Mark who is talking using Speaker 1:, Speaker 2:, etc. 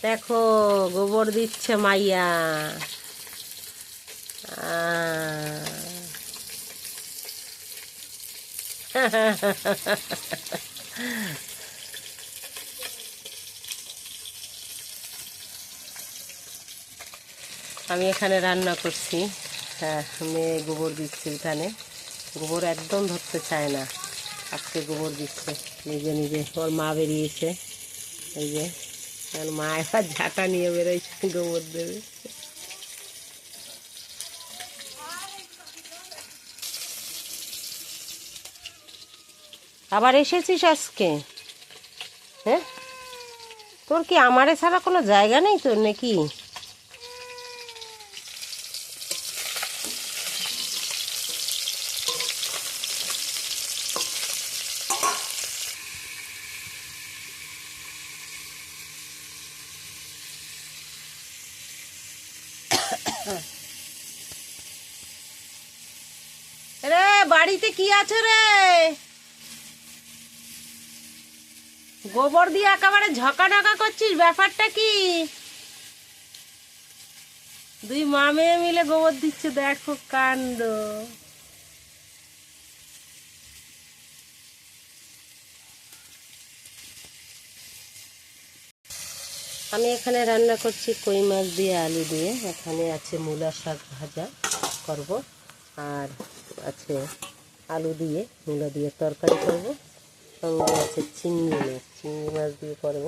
Speaker 1: দেখো গোবর দিচ্ছে মাইয়া। আমি এখানে রান্না করছি। হ্যাঁ, মেয়ে গোবর দিচ্ছে উঠানে। গোবর একদম ধরতে চায় না, আজকে গোবর দিচ্ছে নিজে নিজে। ওর মা বেরিয়েছে, এই যে ওর মা এবার ঝাঁটা নিয়ে বেরোয়ছে গোবর দেবে। আবার এসেছিস আজকে? হ্যাঁ, তোর কি আমারে ছাড়া কোনো জায়গা নেই তোর নাকি? রে বাড়িতে কি আছে রে? গোবর দিয়ে একেবারে ঝকা ঢকা করছিস, ব্যাপারটা কি? দুই মা মেয়ে মিলে গোবর দিচ্ছে, দেখো কাণ্ড। আমি এখানে রান্না করছি কই মাছ দিয়ে আলু দিয়ে। এখানে আছে মূলা শাক ভাজা করব, আর আছে আলু দিয়ে মূলা দিয়ে তরকারি করব, সঙ্গে আছে চিংড়ি মাছ দিয়ে করব।